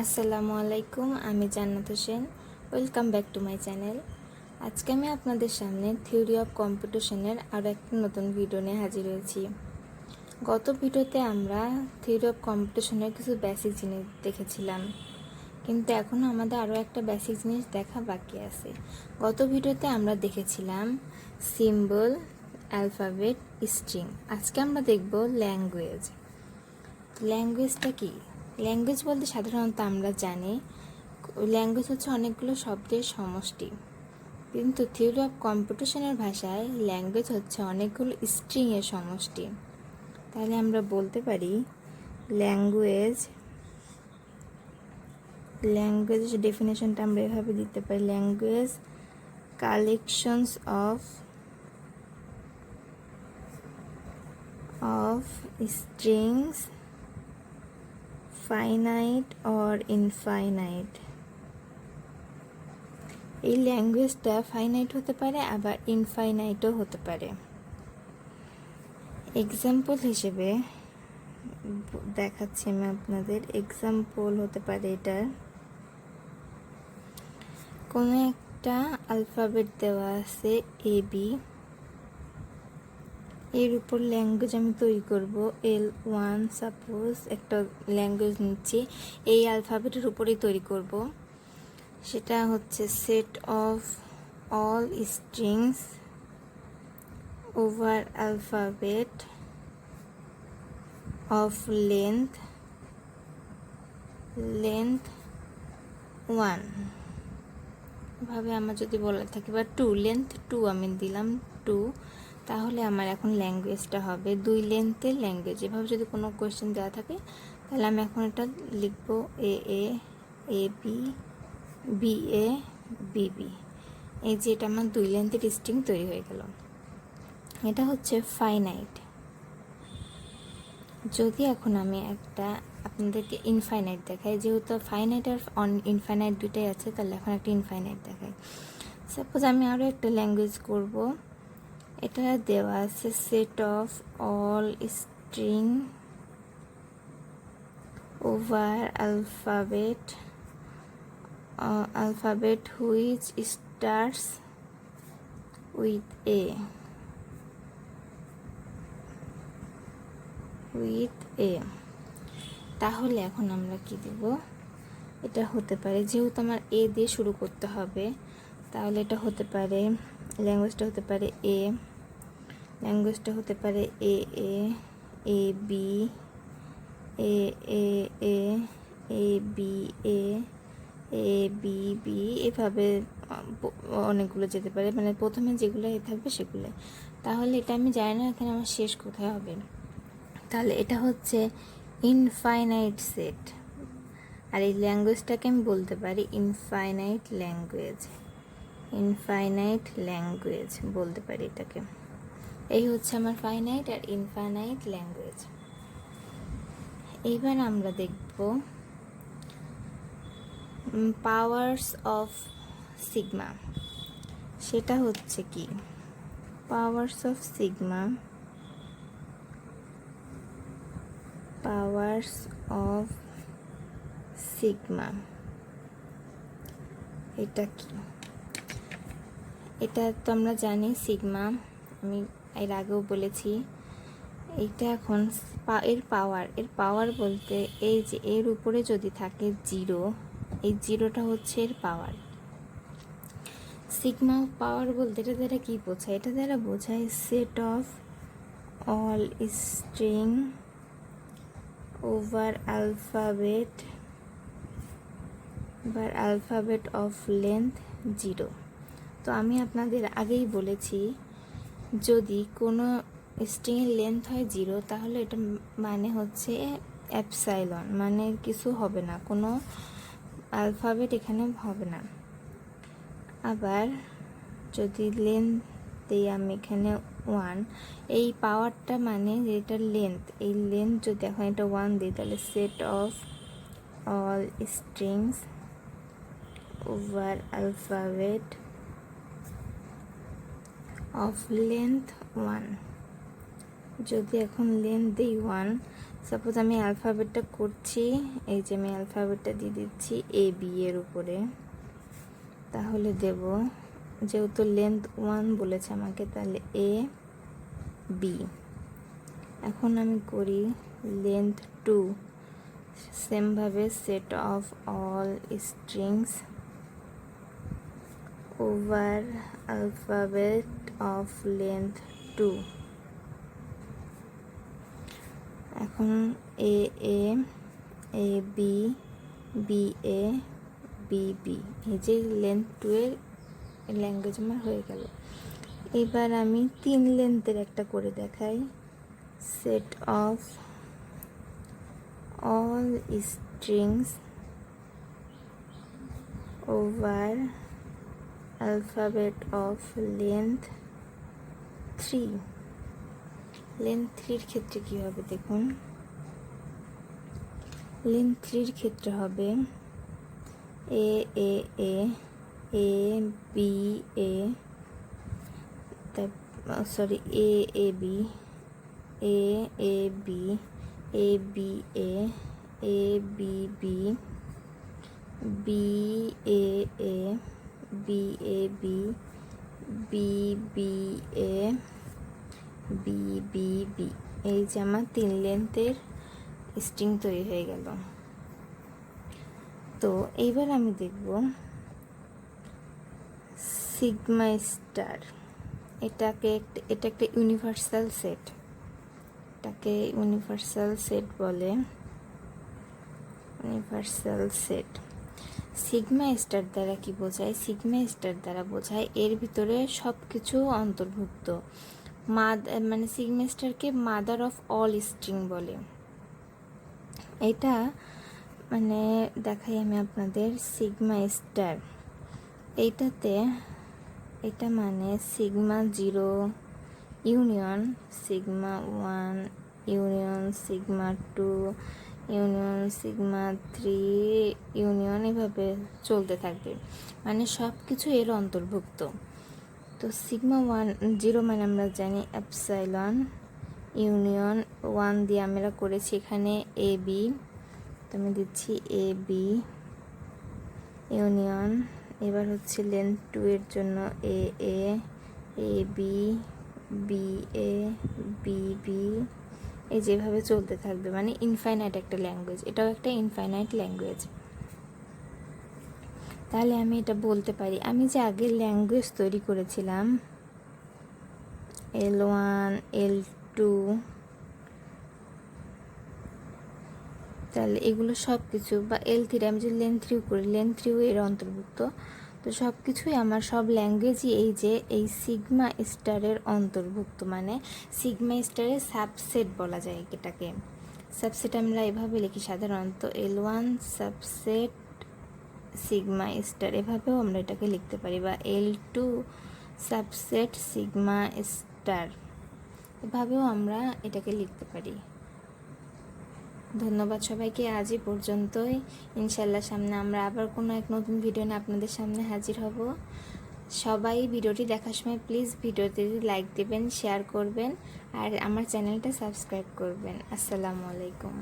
আসসালামু আলাইকুম, আমি জান্নাত Hossain. Welcome back to my channel. আজকে আমি আপনাদের সামনে থিওরি অফ কম্পিটিশনের আরও একটা নতুন ভিডিও নিয়ে হাজির হয়েছি। গত ভিডিওতে আমরা থিওরি অফ কম্পিটিশনের কিছু বেসিক জিনিস দেখেছিলাম, কিন্তু এখনও আমাদের আরও একটা বেসিক জিনিস দেখা বাকি আছে। গত ভিডিওতে আমরা দেখেছিলাম সিম্বল, অ্যালফাবেট, স্ট্রিং। আজকে আমরা দেখব ল্যাঙ্গুয়েজ। ল্যাঙ্গুয়েজটা কি? ল্যাঙ্গুয়েজ বলতে সাধারণত আমরা জানি ল্যাঙ্গুয়েজ হচ্ছে অনেকগুলো শব্দের সমষ্টি, কিন্তু থিওরি অফ কম্পিটিশনের ভাষায় ল্যাঙ্গুয়েজ হচ্ছে অনেকগুলো স্ট্রিংয়ের সমষ্টি। তাহলে আমরা বলতে পারি ল্যাঙ্গুয়েজের ডেফিনেশনটা আমরা এভাবে দিতে পারি: language collections of strings, finite or infinite. এই ল্যাঙ্গুয়েজটা ফাইনাইট হতে পারে, আবার ইনফাইনাইটও হতে পারে। এক্সাম্পল হিসেবে দেখাচ্ছি আমি আপনাদের। এক্সাম্পল হতে পারে এটার কোনো একটা অ্যালফাবেট দেওয়া আছে AB, এর উপর ল্যাঙ্গুয়েজ আমি তৈরি করব L1। সাপোজ একটা ল্যাঙ্গুয়েজ নিচ্ছি, এই অ্যালফাবেটের উপরেই তৈরি করব। সেটা হচ্ছে set of all strings over alphabet of length 1 ভাবে আমার যদি বলা থাকে, বা 2 লেন্থ 2 আমি দিলাম 2, তাহলে আমার এখন ল্যাঙ্গুয়েজটা হবে 2 লেন্থের ল্যাঙ্গুয়েজ। এভাবে যদি কোনো কোয়েশ্চেন দেওয়া থাকে তাহলে আমি এখন এটা লিখবো AA, AB, BA, BB। এই যে এটা আমার 2 লেন্থের স্ট্রিং তৈরি হয়ে গেল। এটা হচ্ছে ফাইনাইট। যদি এখন আমি একটা আপনাদেরকে ইনফাইনাইট দেখাই, যেহেতু ফাইনাইট আর ইনফাইনাইট দুইটাই আছে, তাহলে এখন একটা ইনফাইনাইট দেখাই। সাপোজ আমি আরও একটা ল্যাঙ্গুয়েজ করব। এটা দেওয়া আছে set of all string over alphabet which starts with a. তাহলে এখন আমরা কি দেব? এটা হতে পারে, যেহেতু আমার এ দিয়ে শুরু করতে হবে, তাহলে এটা হতে পারে, ল্যাঙ্গুয়েজটা হতে পারে এ, ল্যাঙ্গুয়েজটা হতে পারে এ এ, A B, A A A, A B A, A B B, এভাবে অনেকগুলো যেতে পারে। মানে প্রথমে যেগুলো এ থাকবে সেগুলো। তাহলে এটা আমি জানি না এখানে আমার শেষ কোথায় হবে। তাহলে এটা হচ্ছে ইনফাইনাইট সেট, আর এই ল্যাঙ্গুয়েজটাকে আমি বলতে পারি ইনফাইনাইট ল্যাঙ্গুয়েজ বলতে পারি এটাকে। এই হচ্ছে আমার ফাইনাইট আর ইনফাইনাইট ল্যাঙ্গুয়েজ। এইবার আমরা দেখব পাওয়ার্স অফ সিগমা। সেটা হচ্ছে কি? পাওয়ার্স অফ সিগমা এটা কি? এটা তো আমরা জানি সিগমা, আমি এর আগেও বলেছি। এইটা এখন এর পাওয়ার বলতে এই যে এর উপরে যদি থাকে 0, এই 0টা হচ্ছে এর পাওয়ার। সিগমা পাওয়ার বলতে এটা দ্বারা কি বোঝায়? এটা দ্বারা বোঝায় set of all string over alphabet of length 0। তো আমি আপনাদের আগেই বলেছি, যদি কোনো স্ট্রিংয়ের লেন্থ হয় 0, তাহলে এটা মানে হচ্ছে অ্যাপসাইলন, মানে কিছু হবে না, কোনো অ্যালফাবেট এখানে হবে না। আবার যদি লেন্থ দিই আমি এখানে 1, এই পাওয়ারটা মানে যে এটা লেন্থ, এই লেন্থ যদি এখন এটা 1 দিই, তাহলে set of all strings over alphabet of length 1। যদি এখন লেন্থ দিই 1, সাপোজ আমি অ্যালফাবেটটা করছি, এই যে আমি অ্যালফাবেটটা দিয়ে দিচ্ছি এ বি এর উপরে, তাহলে দেব, যেহেতু লেন্থ 1 বলেছে আমাকে, তাহলে এ বি। এখন আমি করি লেন্থ 2, সেমভাবে set of all strings over alphabet of length 2। এখন এ এ, A B, B A, B B, এই যে লেন্থ 2 এর ল্যাঙ্গুয়েজ আমার হয়ে গেল। এবার আমি 3 লেন্থের একটা করে দেখাই। Set of all strings over alphabet of length 3। Length 3 ক্ষেত্রে কী হবে দেখুন, লেন্থ 3 ক্ষেত্রে হবে এ এ এ, A B A, sorry A A B, A A B, A B A, A B B, B A A, B A B, B B A, B B B. এই যে আমার 3 লেন্থের string তৈরি হয়ে গেল। তো এইবার আমি দেখব সিগমা স্টার, এটা একটা ইউনিভার্সাল সেট, এটাকে ইউনিভার্সাল সেট বলে। ইউনিভার্সাল সেট সিগমা স্টার দ্বারা কি বোঝায়? সিগমা স্টার দ্বারা বোঝায় এর ভিতরে সব কিছু অন্তর্ভুক্ত। মানে সিগমা স্টারকে মাদার অফ অল স্ট্রিং বলে। এটা মানে দেখাই আমি আপনাদের, সিগমা স্টার এইটাতে, এটা মানে sigma 0 union sigma 1 union sigma 2 union sigma 3 union, এভাবে চলতে থাকবে, মানে সব কিছু এর অন্তর্ভুক্ত। তো সিগমা 0 মানে আমরা জানি এপসাইলন ইউনিয়ন 1 দিয়ে আমরা করেছি এখানে এ বি, তো আমি দিচ্ছি এ বি ইউনিয়ন। এবার হচ্ছে লেন্থ 2 এর জন্য এ এ, A B, B A, B B, এই যেভাবে চলতে থাকবে, মানে ইনফাইনাইট একটা ল্যাঙ্গুয়েজ, এটাও একটা ইনফাইনাইট ল্যাঙ্গুয়েজ। তাহলে আমি এটা বলতে পারি, আমি যে আগে ল্যাঙ্গুয়েজ তৈরি করেছিলাম L1 L2, তাহলে এগুলো সব কিছু, বা L3 আমি যদি লেন্থ 3 করি, লেন্থ 3 এর অন্তর্ভুক্ত। তো সব কিছুই আমার, সব ল্যাঙ্গুয়েজই এই সিগমা স্টারের অন্তর্ভুক্ত, মানে সিগমা স্টারের সাবসেট বলা যায় এটাকে। সাবসেট আমরা এভাবে লিখি সাধারণত, L1 সাবসেট সিগমা স্টার, এভাবেও আমরা এটাকে লিখতে পারি, বা L2 সাবসেট সিগমা স্টার, এভাবেও আমরা এটাকে লিখতে পারি। ধন্যবাদ সবাইকে, আজই পর্যন্তই। ইনশাল্লাহ সামনে আমরা আবার কোনো এক নতুন ভিডিও নিয়ে আপনাদের সামনে হাজির হব। সবাই ভিডিওটি দেখার সময় প্লিজ ভিডিওতে লাইক দেবেন, শেয়ার করবেন, আর আমার চ্যানেলটা সাবস্ক্রাইব করবেন। আসসালামু আলাইকুম।